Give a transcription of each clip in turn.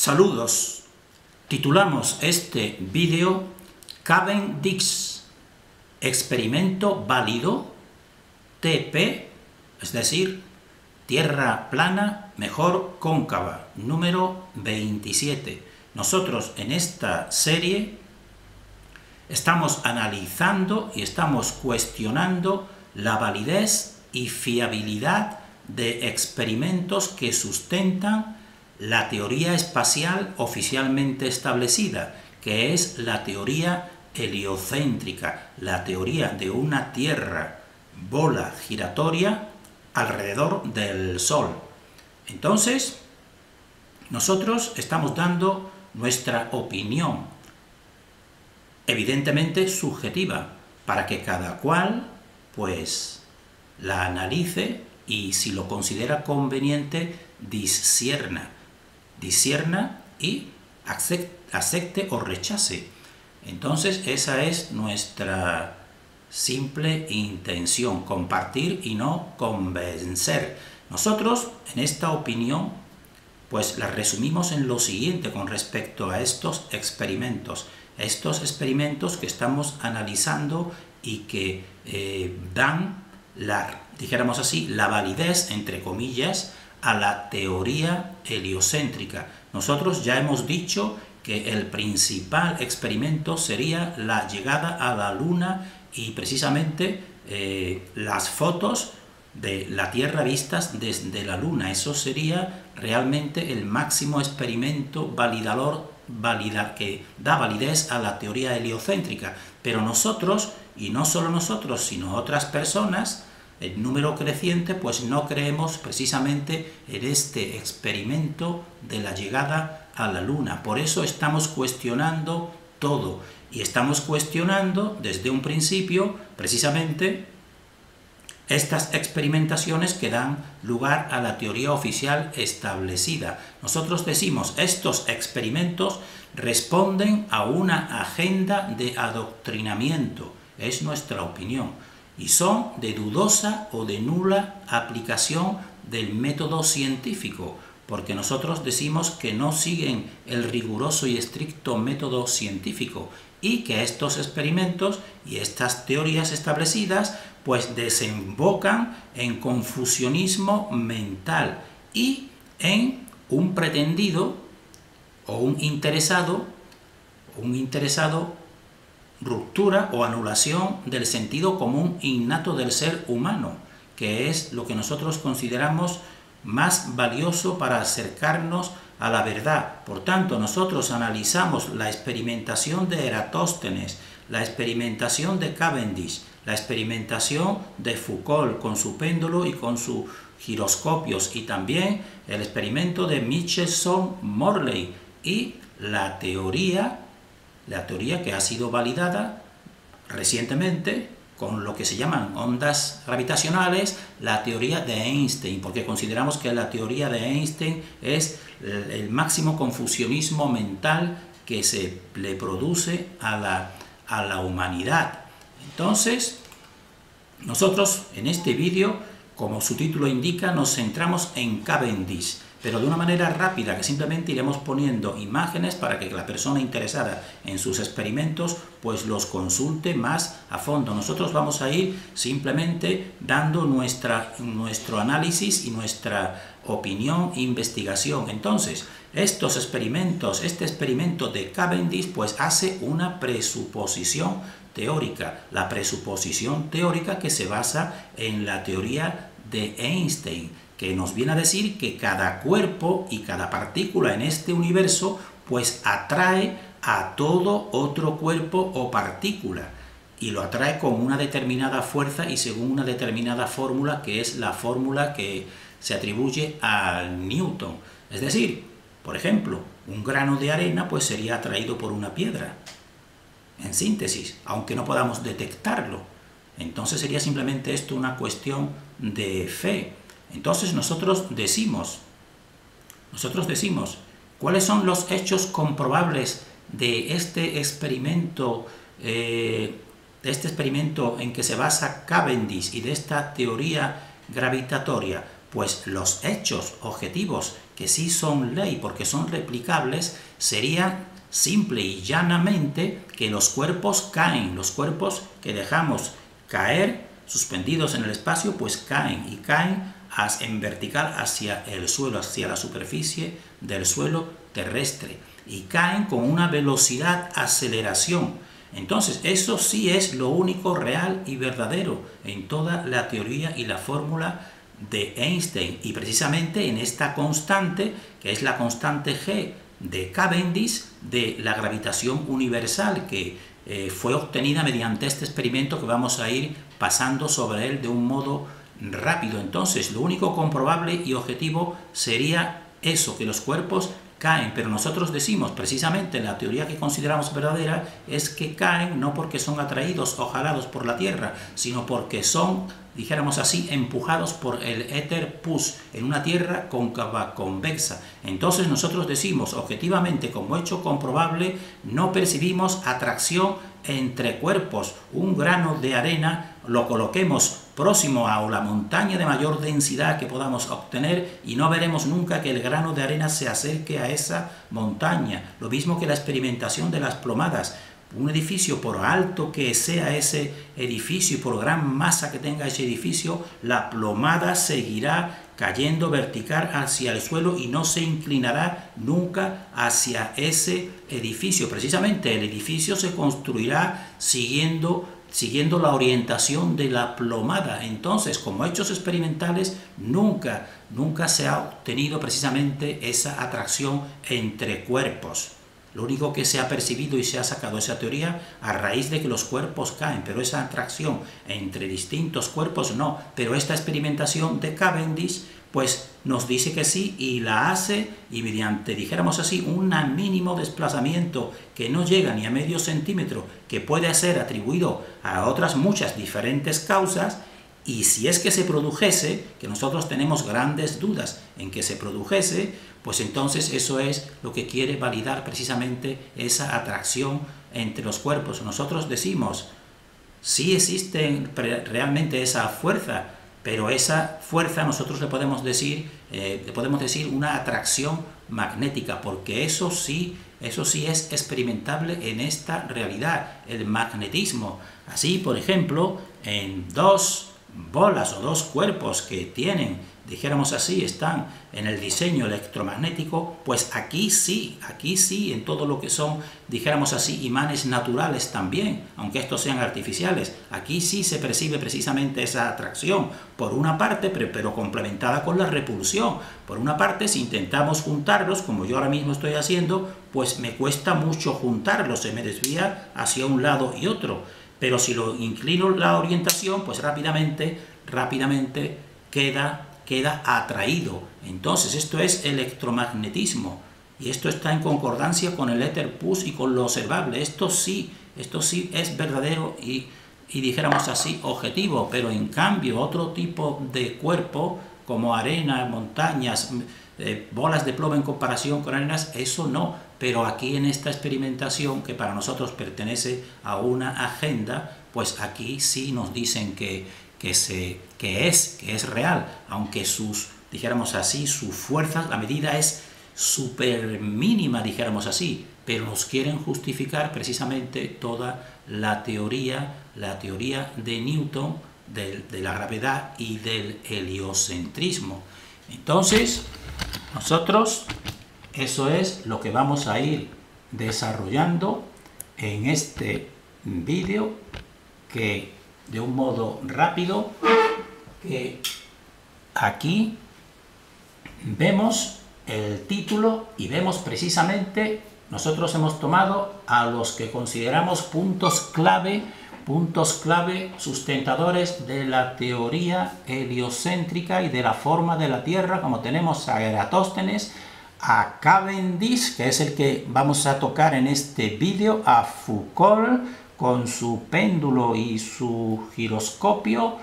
Saludos. Titulamos este vídeo Cavendish, experimento válido, TP, es decir, tierra plana mejor cóncava, número 27. Nosotros en esta serie estamos analizando y estamos cuestionando la validez y fiabilidad de experimentos que sustentan la teoría espacial oficialmente establecida, que es la teoría heliocéntrica, la teoría de una Tierra bola giratoria alrededor del Sol. Entonces, nosotros estamos dando nuestra opinión, evidentemente subjetiva, para que cada cual, pues, la analice y, si lo considera conveniente, discierna y acepte o rechace. Entonces, esa es nuestra simple intención, compartir y no convencer. Nosotros, en esta opinión, pues la resumimos en lo siguiente con respecto a estos experimentos que estamos analizando y que dan dijéramos así, la validez, entre comillas, a la teoría heliocéntrica. Nosotros ya hemos dicho que el principal experimento sería la llegada a la Luna y precisamente las fotos de la Tierra vistas desde la Luna. Eso sería realmente el máximo experimento que da validez a la teoría heliocéntrica. Pero nosotros, y no solo nosotros, sino otras personas, el número creciente, pues no creemos precisamente en este experimento de la llegada a la Luna. Por eso estamos cuestionando todo, y estamos cuestionando desde un principio precisamente estas experimentaciones que dan lugar a la teoría oficial establecida. Nosotros decimos, estos experimentos responden a una agenda de adoctrinamiento, es nuestra opinión, y son de dudosa o de nula aplicación del método científico, porque nosotros decimos que no siguen el riguroso y estricto método científico, y que estos experimentos y estas teorías establecidas pues desembocan en confusionismo mental y en un pretendido o un interesado ruptura o anulación del sentido común innato del ser humano, que es lo que nosotros consideramos más valioso para acercarnos a la verdad. Por tanto, nosotros analizamos la experimentación de Eratóstenes, la experimentación de Cavendish, la experimentación de Foucault con su péndulo y con sus giroscopios, y también el experimento de Michelson-Morley y la teoría que ha sido validada recientemente con lo que se llaman ondas gravitacionales, la teoría de Einstein, porque consideramos que la teoría de Einstein es el máximo confusionismo mental que se le produce a la humanidad. Entonces, nosotros en este vídeo, como su título indica, nos centramos en Cavendish, pero de una manera rápida, que simplemente iremos poniendo imágenes para que la persona interesada en sus experimentos pues los consulte más a fondo. Nosotros vamos a ir simplemente dando nuestro análisis y nuestra opinión e investigación. Entonces, este experimento de Cavendish pues hace una presuposición teórica, la presuposición teórica que se basa en la teoría de Einstein, que nos viene a decir que cada cuerpo y cada partícula en este universo pues atrae a todo otro cuerpo o partícula, y lo atrae con una determinada fuerza y según una determinada fórmula, que es la fórmula que se atribuye a Newton. Es decir, por ejemplo, un grano de arena pues sería atraído por una piedra, en síntesis, aunque no podamos detectarlo. Entonces sería simplemente esto una cuestión de fe. Entonces nosotros decimos, ¿cuáles son los hechos comprobables de este experimento en que se basa Cavendish y de esta teoría gravitatoria? pues los hechos objetivos que sí son ley porque son replicables serían simple y llanamente que los cuerpos caen, los cuerpos que dejamos caer, suspendidos en el espacio, pues caen y caen en vertical hacia el suelo, hacia la superficie del suelo terrestre, y caen con una velocidad aceleración. Entonces, eso sí es lo único real y verdadero en toda la teoría y la fórmula de Einstein, y precisamente en esta constante, que es la constante G de Cavendish, de la gravitación universal, que fue obtenida mediante este experimento que vamos a ir pasando sobre él de un modo rápido. Entonces, lo único comprobable y objetivo sería eso, que los cuerpos caen, pero nosotros decimos, precisamente la teoría que consideramos verdadera es que caen no porque son atraídos o jalados por la Tierra, sino porque son, dijéramos así, empujados por el éter pus en una Tierra cóncava, convexa. Entonces nosotros decimos, objetivamente, como hecho comprobable, no percibimos atracción entre cuerpos. Un grano de arena lo coloquemos próximo a la montaña de mayor densidad que podamos obtener y no veremos nunca que el grano de arena se acerque a esa montaña. Lo mismo que la experimentación de las plomadas. Un edificio, por alto que sea ese edificio y por gran masa que tenga ese edificio, la plomada seguirá cayendo vertical hacia el suelo y no se inclinará nunca hacia ese edificio. Precisamente el edificio se construirá siguiendo la orientación de la plomada. Entonces, como hechos experimentales, nunca se ha obtenido precisamente esa atracción entre cuerpos. Lo único que se ha percibido y se ha sacado esa teoría a raíz de que los cuerpos caen, pero esa atracción entre distintos cuerpos no. Pero esta experimentación de Cavendish pues nos dice que sí, y la hace, y mediante, dijéramos así, un mínimo desplazamiento que no llega ni a medio centímetro, que puede ser atribuido a otras muchas diferentes causas. Y si es que se produjese, que nosotros tenemos grandes dudas en que se produjese, pues entonces eso es lo que quiere validar precisamente esa atracción entre los cuerpos. Nosotros decimos, sí existe realmente esa fuerza, pero esa fuerza nosotros le podemos decir una atracción magnética, porque eso sí es experimentable en esta realidad, el magnetismo. Así, por ejemplo, en dos bolas o dos cuerpos que tienen, dijéramos así, están en el diseño electromagnético, pues aquí sí, en todo lo que son, dijéramos así, imanes naturales también, aunque estos sean artificiales, aquí sí se percibe precisamente esa atracción, por una parte, pero complementada con la repulsión. Por una parte, si intentamos juntarlos, como yo ahora mismo estoy haciendo, pues me cuesta mucho juntarlos, se me desvía hacia un lado y otro. Pero si lo inclino la orientación, pues rápidamente queda atraído. Entonces esto es electromagnetismo, y esto está en concordancia con el éter pus y con lo observable. Esto sí es verdadero y dijéramos así, objetivo. Pero en cambio otro tipo de cuerpo, como arena, montañas, bolas de plomo en comparación con arenas, eso no. Pero aquí en esta experimentación, que para nosotros pertenece a una agenda, pues aquí sí nos dicen que es real, aunque dijéramos así, su fuerza, la medida es súper mínima, dijéramos así, pero nos quieren justificar precisamente toda la teoría de Newton, de la gravedad y del heliocentrismo. Entonces, nosotros, eso es lo que vamos a ir desarrollando en este vídeo, que de un modo rápido, que aquí vemos el título y vemos precisamente, nosotros hemos tomado a los que consideramos puntos clave sustentadores de la teoría heliocéntrica y de la forma de la Tierra, como tenemos a Eratóstenes, a Cavendish, que es el que vamos a tocar en este vídeo, a Foucault con su péndulo y su giroscopio,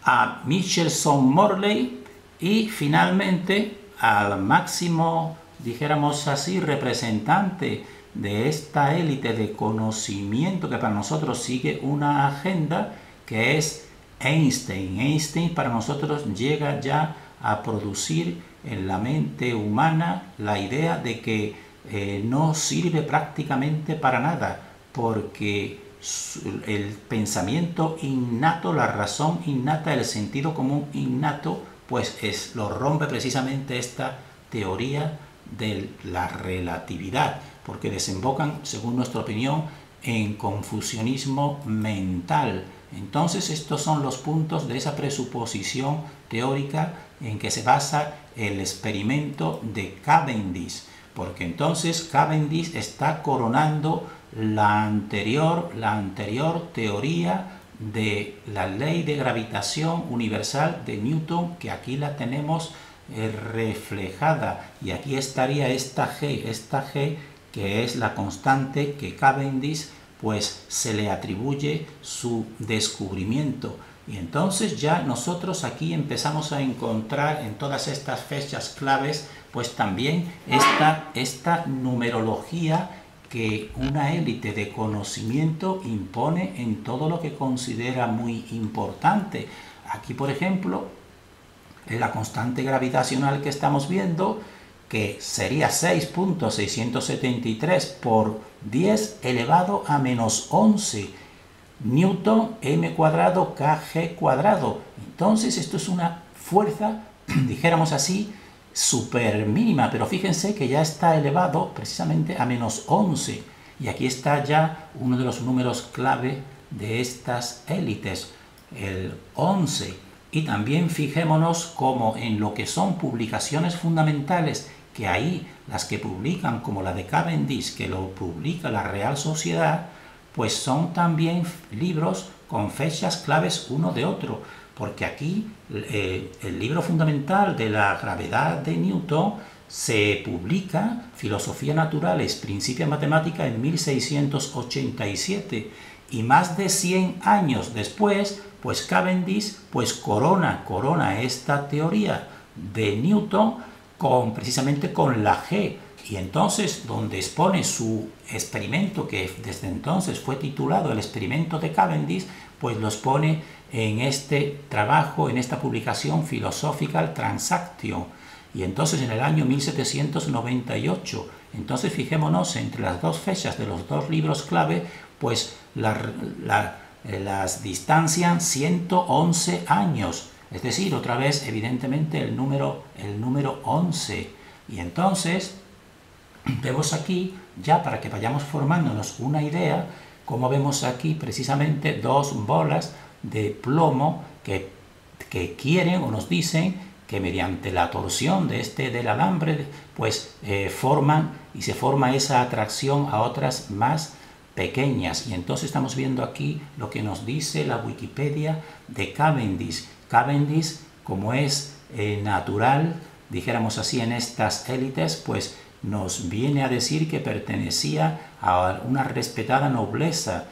a Michelson-Morley y finalmente al máximo, dijéramos así, representante de esta élite de conocimiento que para nosotros sigue una agenda, que es Einstein. Einstein para nosotros llega ya a producir en la mente humana la idea de que no sirve prácticamente para nada, porque el pensamiento innato, la razón innata, el sentido común innato, pues lo rompe precisamente esta teoría de la relatividad, porque desembocan, según nuestra opinión, en confusionismo mental. Entonces estos son los puntos de esa presuposición teórica en que se basa el experimento de Cavendish, porque entonces Cavendish está coronando la anterior teoría de la ley de gravitación universal de Newton, que aquí la tenemos reflejada, y aquí estaría esta G que es la constante que Cavendish pues se le atribuye su descubrimiento. Y entonces ya nosotros aquí empezamos a encontrar en todas estas fechas claves pues también esta numerología que una élite de conocimiento impone en todo lo que considera muy importante. Aquí, por ejemplo, en la constante gravitacional que estamos viendo, que sería 6.673 por 10 elevado a menos 11 Newton m cuadrado kg cuadrado. Entonces esto es una fuerza, dijéramos así, súper mínima, pero fíjense que ya está elevado precisamente a menos 11, y aquí está ya uno de los números clave de estas élites, el 11. Y también fijémonos como en lo que son publicaciones fundamentales, que ahí las que publican, como la de Cavendish, que lo publica la Real Sociedad, pues son también libros con fechas claves uno de otro, porque aquí el libro fundamental de la gravedad de Newton se publica, Filosofía Naturales, Principia Matemática, en 1687, y más de 100 años después, pues Cavendish pues corona esta teoría de Newton precisamente con la G, y entonces donde expone su experimento, que desde entonces fue titulado el experimento de Cavendish, pues lo expone en este trabajo, en esta publicación Philosophical Transaction, y entonces en el año 1798. Entonces fijémonos entre las dos fechas de los dos libros clave, pues las distancian 111 años, es decir, otra vez evidentemente el número 11. Y entonces vemos aquí, ya para que vayamos formándonos una idea, como vemos aquí precisamente dos bolas de plomo que quieren o nos dicen que mediante la torsión del alambre pues forman y se forma esa atracción a otras más pequeñas. Y entonces estamos viendo aquí lo que nos dice la Wikipedia de Cavendish. Cavendish, como es natural, dijéramos así, en estas élites, pues nos viene a decir que pertenecía a una respetada nobleza,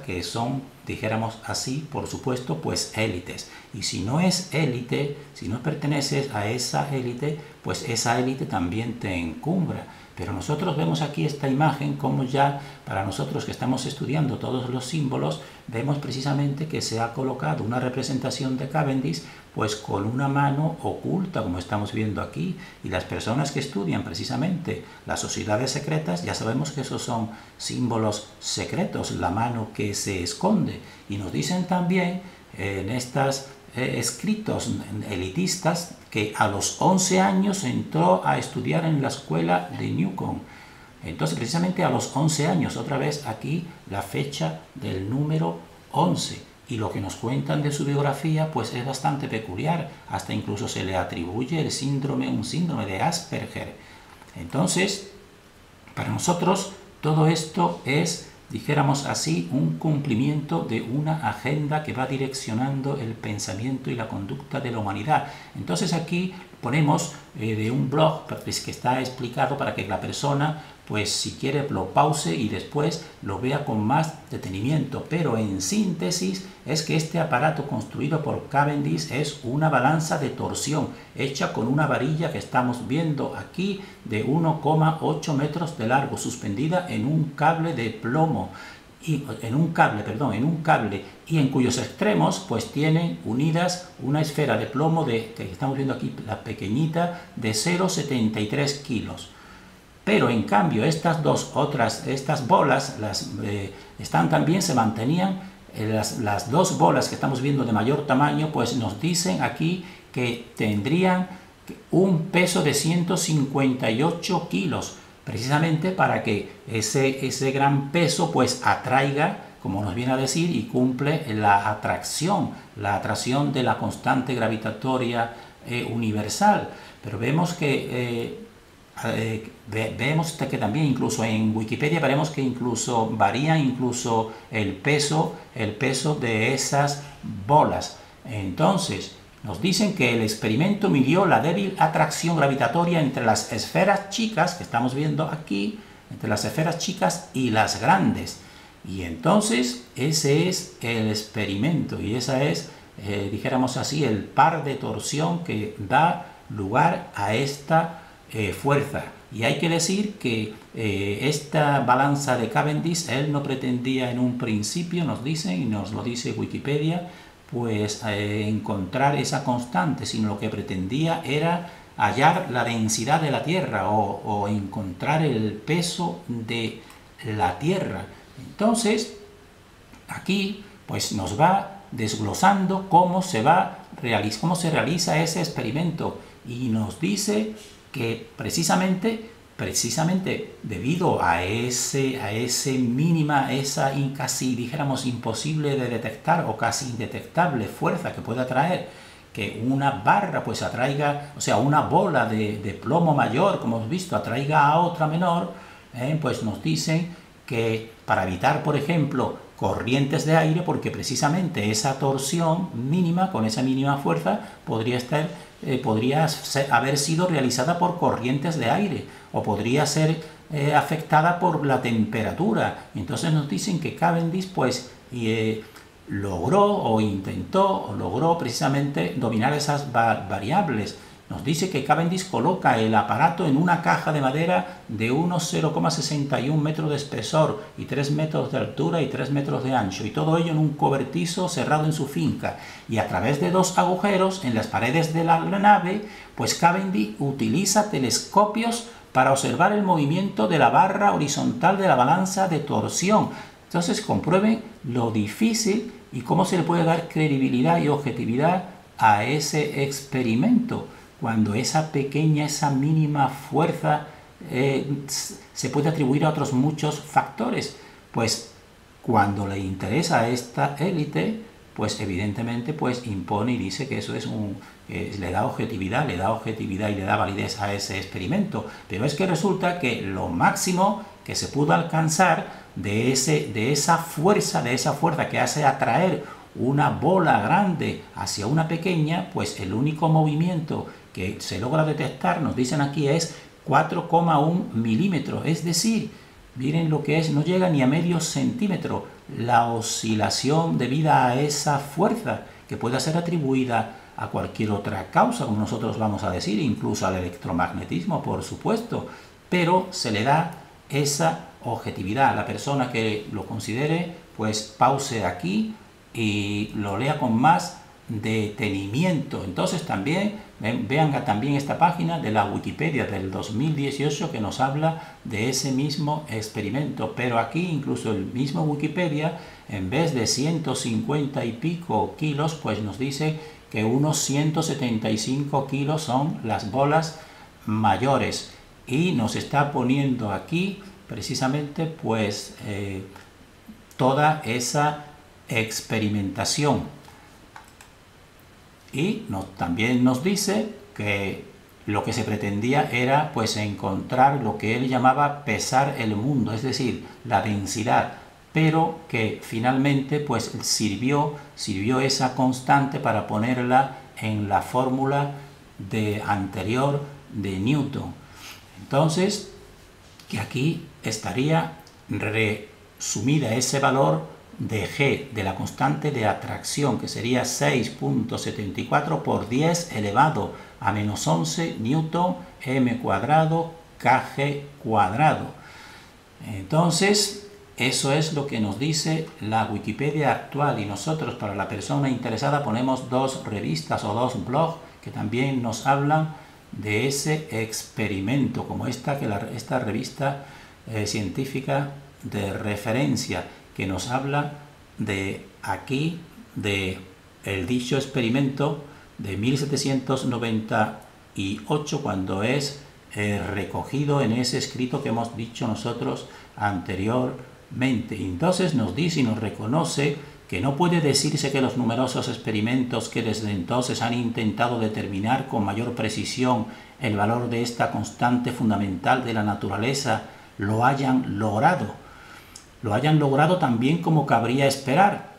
que son, dijéramos así, por supuesto, pues élites. Y si no es élite, si no perteneces a esa élite, pues esa élite también te encumbra. Pero nosotros vemos aquí esta imagen, como ya para nosotros que estamos estudiando todos los símbolos, vemos precisamente que se ha colocado una representación de Cavendish pues con una mano oculta, como estamos viendo aquí, y las personas que estudian precisamente las sociedades secretas ya sabemos que esos son símbolos secretos, la mano que se esconde, y nos dicen también en estos escritos elitistas que a los 11 años entró a estudiar en la escuela de Newton. Entonces precisamente a los 11 años, otra vez aquí la fecha del número 11. Y lo que nos cuentan de su biografía pues es bastante peculiar, hasta incluso se le atribuye un síndrome de Asperger. Entonces, para nosotros todo esto es, dijéramos así, un cumplimiento de una agenda que va direccionando el pensamiento y la conducta de la humanidad. Entonces aquí ponemos de un blog pues, que está explicado para que la persona, pues si quiere, lo pause y después lo vea con más detenimiento. Pero en síntesis es que este aparato construido por Cavendish es una balanza de torsión hecha con una varilla que estamos viendo aquí de 1,8 metros de largo, suspendida en un cable de plomo. y en un cable y en cuyos extremos pues tienen unidas una esfera de plomo que estamos viendo aquí, la pequeñita, de 0,73 kilos. Pero en cambio estas bolas se mantenían, las dos bolas que estamos viendo de mayor tamaño, pues nos dicen aquí que tendrían un peso de 158 kilos, precisamente para que ese gran peso pues atraiga, como nos viene a decir, y cumple la atracción de la constante gravitatoria universal. Pero vemos que también incluso en Wikipedia veremos que incluso varía incluso el peso de esas bolas. Entonces nos dicen que el experimento midió la débil atracción gravitatoria entre las esferas chicas, que estamos viendo aquí, entre las esferas chicas y las grandes. Y entonces ese es el experimento, y esa es, dijéramos así, el par de torsión que da lugar a esta fuerza. Y hay que decir que esta balanza de Cavendish, él no pretendía en un principio, nos dicen, y nos lo dice Wikipedia, pues encontrar esa constante, sino lo que pretendía era hallar la densidad de la Tierra o encontrar el peso de la Tierra. Entonces, aquí pues nos va desglosando cómo se realiza ese experimento, y nos dice que precisamente debido a esa casi, dijéramos, imposible de detectar o casi indetectable fuerza que puede atraer, que una barra pues atraiga, o sea, una bola de plomo mayor, como hemos visto, atraiga a otra menor, pues nos dicen que para evitar, por ejemplo, corrientes de aire, porque precisamente esa torsión mínima, con esa mínima fuerza, podría haber sido realizada por corrientes de aire, o podría ser afectada por la temperatura. Entonces nos dicen que Cavendish pues logró precisamente dominar esas variables. Nos dice que Cavendish coloca el aparato en una caja de madera de unos 0,61 metros de espesor y 3 metros de altura y 3 metros de ancho, y todo ello en un cobertizo cerrado en su finca, y a través de 2 agujeros en las paredes de la nave, pues Cavendish utiliza telescopios para observar el movimiento de la barra horizontal de la balanza de torsión. Entonces comprueben lo difícil y cómo se le puede dar credibilidad y objetividad a ese experimento, cuando esa mínima fuerza se puede atribuir a otros muchos factores. Pues cuando le interesa a esta élite, pues evidentemente pues impone y dice que eso es le da objetividad y le da validez a ese experimento. Pero es que resulta que lo máximo que se pudo alcanzar de esa fuerza que hace atraer una bola grande hacia una pequeña, pues el único movimiento que se logra detectar, nos dicen aquí, es 4,1 milímetros, es decir, miren lo que es, no llega ni a medio centímetro la oscilación debida a esa fuerza, que puede ser atribuida a cualquier otra causa, como nosotros vamos a decir, incluso al electromagnetismo, por supuesto, pero se le da esa objetividad. La persona que lo considere, pues pause aquí y lo lea con más detenimiento. Entonces también vean también esta página de la Wikipedia del 2018 que nos habla de ese mismo experimento, pero aquí incluso el mismo Wikipedia, en vez de 150 y pico kilos, pues nos dice que unos 175 kilos son las bolas mayores, y nos está poniendo aquí precisamente pues toda esa experimentación. Y también nos dice que lo que se pretendía era pues encontrar lo que él llamaba pesar el mundo, es decir, la densidad, pero que finalmente pues sirvió esa constante para ponerla en la fórmula anterior de Newton. Entonces, que aquí estaría resumida ese valor de G, de la constante de atracción, que sería 6.74 por 10 elevado a menos 11 Newton m cuadrado kg cuadrado. Entonces, Eso es lo que nos dice la Wikipedia actual, y nosotros, para la persona interesada, ponemos 2 revistas o 2 blogs que también nos hablan de ese experimento, como esta revista científica de referencia, que nos habla de aquí, de el dicho experimento de 1798, cuando es recogido en ese escrito que hemos dicho nosotros anteriormente. Entonces nos dice y nos reconoce que no puede decirse que los numerosos experimentos que desde entonces han intentado determinar con mayor precisión el valor de esta constante fundamental de la naturaleza lo hayan logrado también como cabría esperar,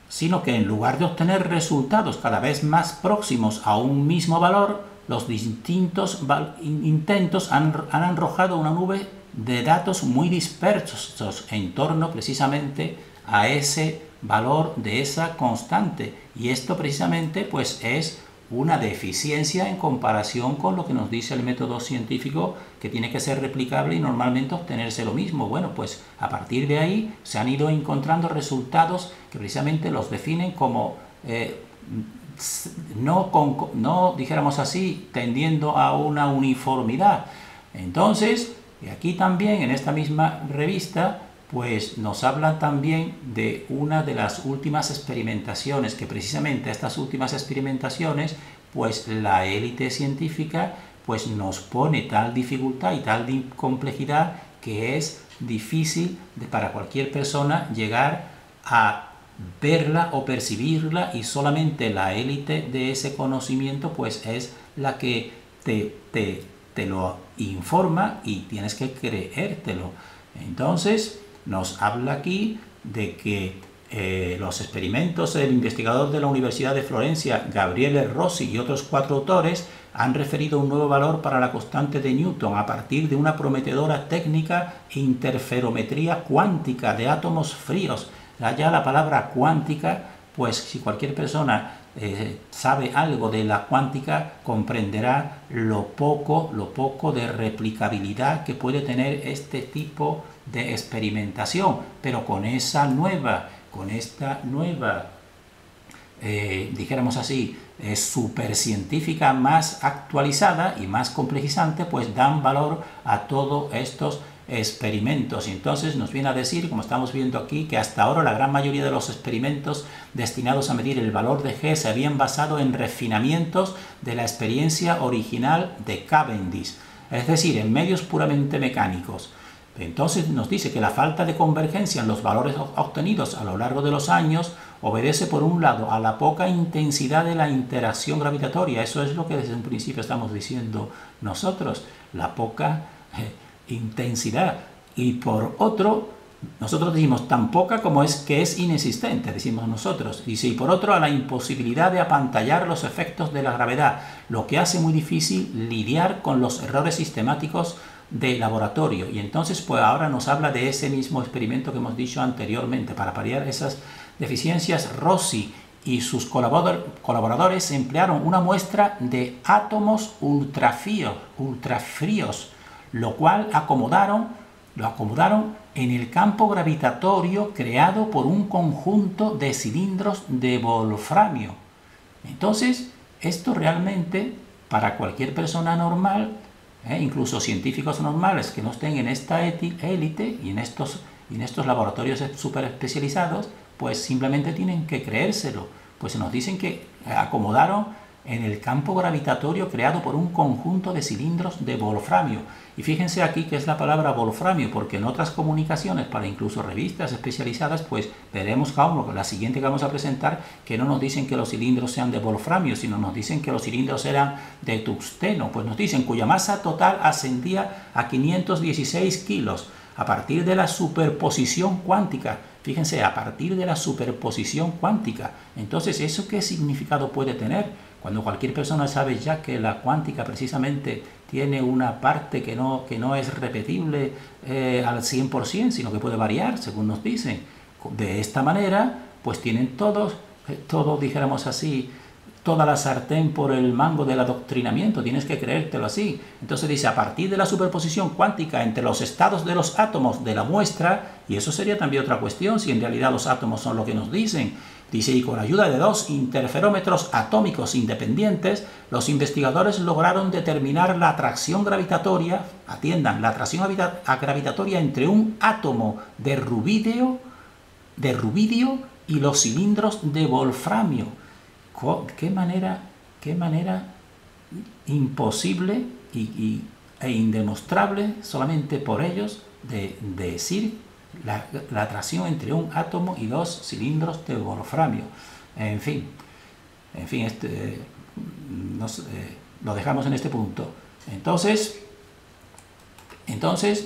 sino que en lugar de obtener resultados cada vez más próximos a un mismo valor, los distintos intentos han arrojado una nube de datos muy dispersos en torno precisamente a ese valor de esa constante, y esto precisamente pues es una deficiencia en comparación con lo que nos dice el método científico, que tiene que ser replicable y normalmente obtenerse lo mismo. Bueno, pues a partir de ahí se han ido encontrando resultados que precisamente los definen como no dijéramos así, tendiendo a una uniformidad. Entonces, aquí también en esta misma revista pues nos hablan también de una de las últimas experimentaciones, que precisamente estas últimas experimentaciones, pues la élite científica pues nos pone tal dificultad y tal complejidad que es difícil para cualquier persona llegar a verla o percibirla, y solamente la élite de ese conocimiento pues es la que te lo informa y tienes que creértelo. Entonces nos habla aquí de que los experimentos del investigador de la Universidad de Florencia, Gabriele Rossi, y otros 4 autores han referido un nuevo valor para la constante de Newton a partir de una prometedora técnica e interferometría cuántica de átomos fríos. Ya la palabra cuántica, pues si cualquier persona sabe algo de la cuántica, comprenderá lo poco de replicabilidad que puede tener este tipo de experimentación, pero con esta nueva, dijéramos así, supercientífica, más actualizada y más complejizante, pues dan valor a todos estos experimentos. Y entonces nos viene a decir, como estamos viendo aquí, que hasta ahora la gran mayoría de los experimentos destinados a medir el valor de G se habían basado en refinamientos de la experiencia original de Cavendish, es decir, en medios puramente mecánicos. Entonces nos dice que la falta de convergencia en los valores obtenidos a lo largo de los años obedece, por un lado, a la poca intensidad de la interacción gravitatoria. Eso es lo que desde un principio estamos diciendo nosotros, la poca intensidad. Y por otro, nosotros decimos tan poca como es que es inexistente, decimos nosotros. Y por otro, a la imposibilidad de apantallar los efectos de la gravedad, lo que hace muy difícil lidiar con los errores sistemáticos de laboratorio. Y entonces pues ahora nos habla de ese mismo experimento que hemos dicho anteriormente. Para paliar esas deficiencias, Rossi y sus colaboradores emplearon una muestra de átomos ultrafríos, lo cual lo acomodaron en el campo gravitatorio creado por un conjunto de cilindros de wolframio. Entonces, esto realmente, para cualquier persona normal, incluso científicos normales que no estén en esta élite y en estos laboratorios súper especializados, pues simplemente tienen que creérselo. Pues nos dicen que acomodaron en el campo gravitatorio creado por un conjunto de cilindros de wolframio. Y fíjense aquí que es la palabra wolframio, porque en otras comunicaciones, para incluso revistas especializadas, pues veremos como la siguiente que vamos a presentar, que no nos dicen que los cilindros sean de wolframio, sino nos dicen que los cilindros eran de tungsteno. Pues nos dicen cuya masa total ascendía a 516 kilos a partir de la superposición cuántica. Fíjense, a partir de la superposición cuántica. Entonces, ¿eso qué significado puede tener? Cuando cualquier persona sabe ya que la cuántica precisamente tiene una parte que no es repetible al 100%, sino que puede variar, según nos dicen. De esta manera, pues tienen todos dijéramos así, toda la sartén por el mango del adoctrinamiento, tienes que creértelo así. Entonces dice, a partir de la superposición cuántica entre los estados de los átomos de la muestra, y eso sería también otra cuestión, si en realidad los átomos son lo que nos dicen, dice, y con ayuda de dos interferómetros atómicos independientes, los investigadores lograron determinar la atracción gravitatoria, atiendan, la atracción gravitatoria entre un átomo de rubidio y los cilindros de wolframio. Qué manera imposible e indemostrable solamente por ellos de decir la atracción entre un átomo y dos cilindros de wolframio. En fin, lo dejamos en este punto. Entonces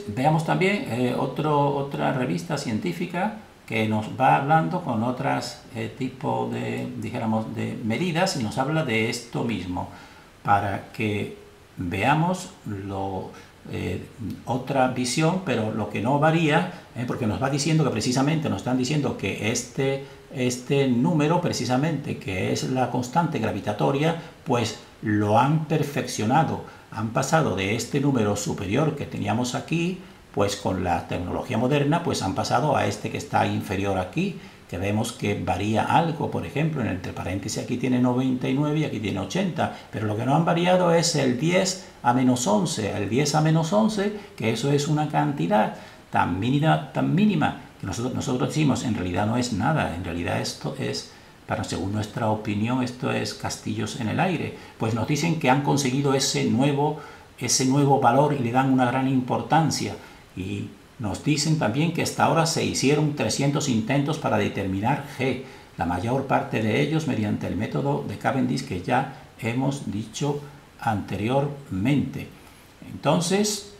veamos también otra revista científica que nos va hablando con otras tipo de, dijéramos, de medidas, y nos habla de esto mismo, para que veamos otra visión, pero lo que no varía, porque nos va diciendo que precisamente, nos están diciendo que este número, precisamente, que es la constante gravitatoria, pues lo han perfeccionado, han pasado de este número superior que teníamos aquí, pues con la tecnología moderna, pues han pasado a este que está inferior aquí, que vemos que varía algo, por ejemplo, en entre paréntesis aquí tiene 99 y aquí tiene 80, pero lo que no han variado es el 10 a menos 11, el 10 a menos 11, que eso es una cantidad tan mínima, que nosotros decimos, en realidad no es nada, en realidad esto es, según nuestra opinión, esto es castillos en el aire. Pues nos dicen que han conseguido ese nuevo valor y le dan una gran importancia. Y nos dicen también que hasta ahora se hicieron 300 intentos para determinar G, la mayor parte de ellos mediante el método de Cavendish que ya hemos dicho anteriormente. Entonces,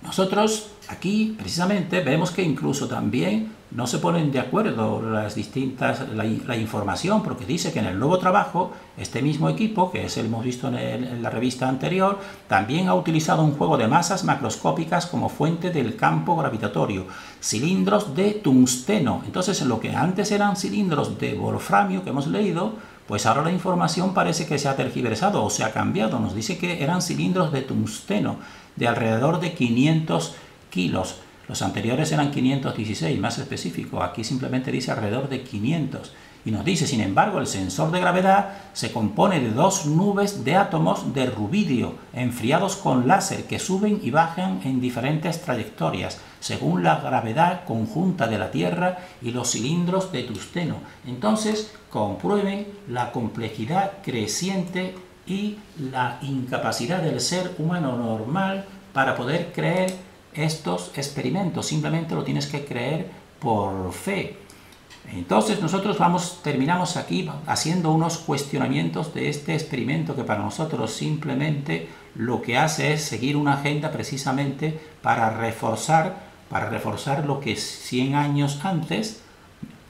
nosotros aquí precisamente vemos que incluso también no se ponen de acuerdo la información, porque dice que en el nuevo trabajo este mismo equipo, que es el hemos visto en la revista anterior, también ha utilizado un juego de masas macroscópicas como fuente del campo gravitatorio, cilindros de tungsteno. Entonces, lo que antes eran cilindros de wolframio que hemos leído, pues ahora la información parece que se ha tergiversado o se ha cambiado. Nos dice que eran cilindros de tungsteno de alrededor de 500 kilos. Los anteriores eran 516, más específico. Aquí simplemente dice alrededor de 500. Y nos dice, sin embargo, el sensor de gravedad se compone de dos nubes de átomos de rubidio enfriados con láser que suben y bajan en diferentes trayectorias, según la gravedad conjunta de la Tierra y los cilindros de tungsteno. Entonces, comprueben la complejidad creciente y la incapacidad del ser humano normal para poder creer estos experimentos. Simplemente lo tienes que creer por fe. Entonces nosotros terminamos aquí haciendo unos cuestionamientos de este experimento que para nosotros simplemente lo que hace es seguir una agenda precisamente para reforzar lo que 100 años antes,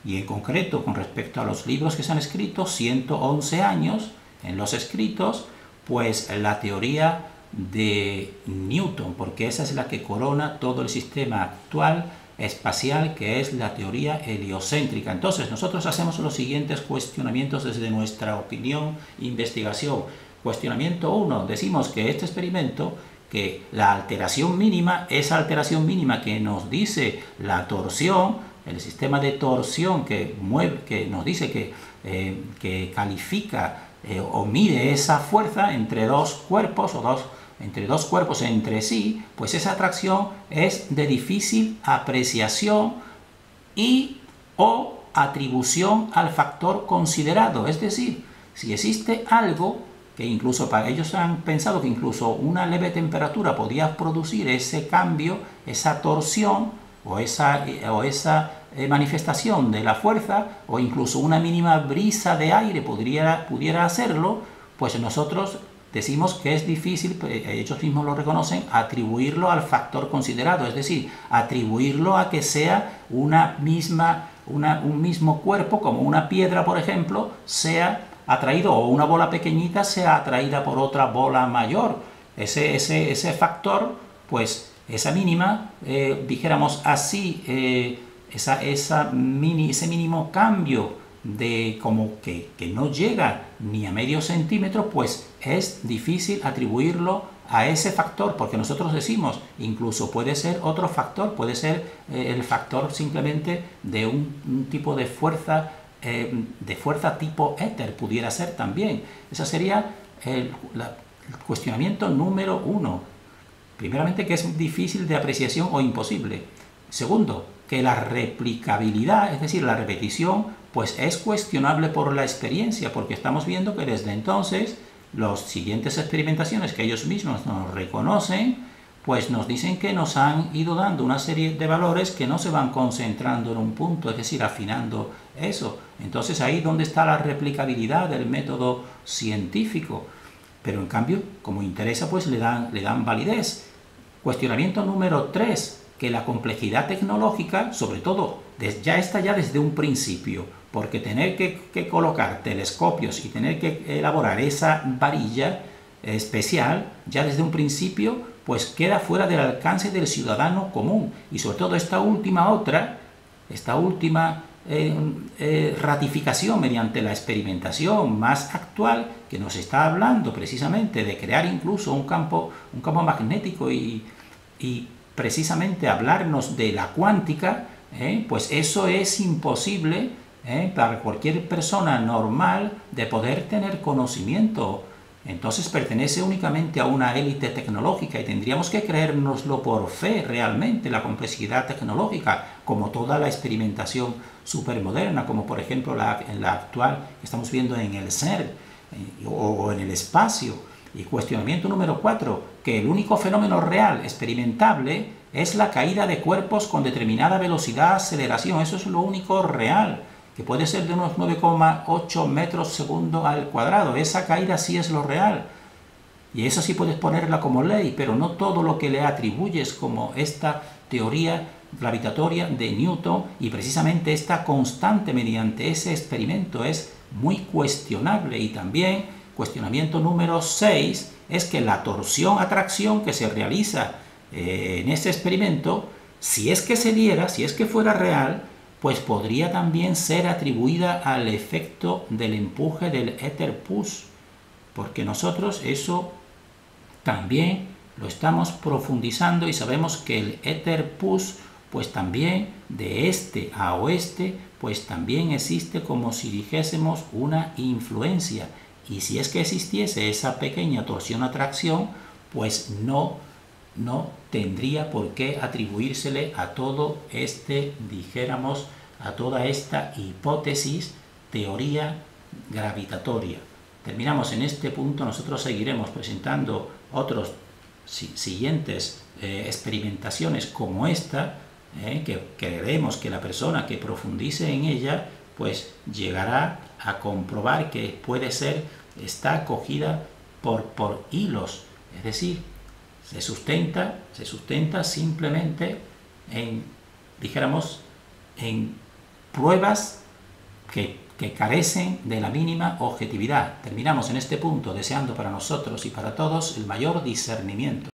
y en concreto con respecto a los libros que se han escrito, 111 años en los escritos, pues la teoría de Newton, porque esa es la que corona todo el sistema actual espacial, que es la teoría heliocéntrica. Entonces nosotros hacemos los siguientes cuestionamientos desde nuestra opinión e investigación. Cuestionamiento 1, decimos que este experimento, que la alteración mínima, esa alteración mínima que nos dice la torsión, el sistema de torsión que nos dice que califica o mide esa fuerza entre dos cuerpos entre sí, pues esa atracción es de difícil apreciación y o atribución al factor considerado. Es decir, si existe algo que incluso para ellos han pensado que incluso una leve temperatura podía producir ese cambio, esa torsión o esa manifestación de la fuerza, o incluso una mínima brisa de aire pudiera hacerlo, pues nosotros decimos que es difícil, ellos mismos lo reconocen, atribuirlo al factor considerado, es decir, atribuirlo a que sea un mismo cuerpo, como una piedra, por ejemplo, sea atraído, o una bola pequeñita sea atraída por otra bola mayor. Ese factor, pues esa mínima, dijéramos así, ese mínimo cambio de como que no llega ni a medio centímetro, pues es difícil atribuirlo a ese factor, porque nosotros decimos, incluso puede ser otro factor, puede ser el factor simplemente de un tipo de fuerza tipo éter, pudiera ser también. Ese sería el cuestionamiento número 1. Primeramente, que es difícil de apreciación o imposible. Segundo, que la replicabilidad, es decir, la repetición, pues es cuestionable por la experiencia, porque estamos viendo que desde entonces las siguientes experimentaciones que ellos mismos nos reconocen, pues nos dicen que nos han ido dando una serie de valores que no se van concentrando en un punto, es decir, afinando eso. Entonces ahí donde está la replicabilidad del método científico. Pero en cambio, como interesa, pues le dan validez. Cuestionamiento número 3, que la complejidad tecnológica, sobre todo, ya está ya desde un principio, porque tener que colocar telescopios y tener que elaborar esa varilla especial, ya desde un principio, pues queda fuera del alcance del ciudadano común. Y sobre todo esta última ratificación mediante la experimentación más actual, que nos está hablando precisamente de crear incluso un campo magnético y precisamente hablarnos de la cuántica, pues eso es imposible para cualquier persona normal de poder tener conocimiento. Entonces pertenece únicamente a una élite tecnológica y tendríamos que creérnoslo por fe realmente, la complejidad tecnológica, como toda la experimentación supermoderna, como por ejemplo la actual que estamos viendo en el CERN o en el espacio. Y cuestionamiento número 4, que el único fenómeno real experimentable es la caída de cuerpos con determinada velocidad, aceleración. Eso es lo único real, que puede ser de unos 9,8 metros segundo al cuadrado. Esa caída sí es lo real. Y eso sí puedes ponerla como ley, pero no todo lo que le atribuyes como esta teoría gravitatoria de Newton, y precisamente esta constante mediante ese experimento es muy cuestionable. Y también cuestionamiento número 6 es que la torsión-atracción que se realiza en este experimento, si es que se diera, si es que fuera real, pues podría también ser atribuida al efecto del empuje del éter push, porque nosotros eso también lo estamos profundizando y sabemos que el éter push, pues también de este a oeste, pues también existe como si dijésemos una influencia. Y si es que existiese esa pequeña torsión-atracción, pues no tendría por qué atribuírsele a todo dijéramos, a toda esta hipótesis, teoría gravitatoria. Terminamos en este punto. Nosotros seguiremos presentando otros siguientes experimentaciones como esta, que creemos que la persona que profundice en ella, pues llegará a comprobar que está cogida por hilos, es decir, se sustenta simplemente en pruebas que carecen de la mínima objetividad. Terminamos en este punto deseando para nosotros y para todos el mayor discernimiento.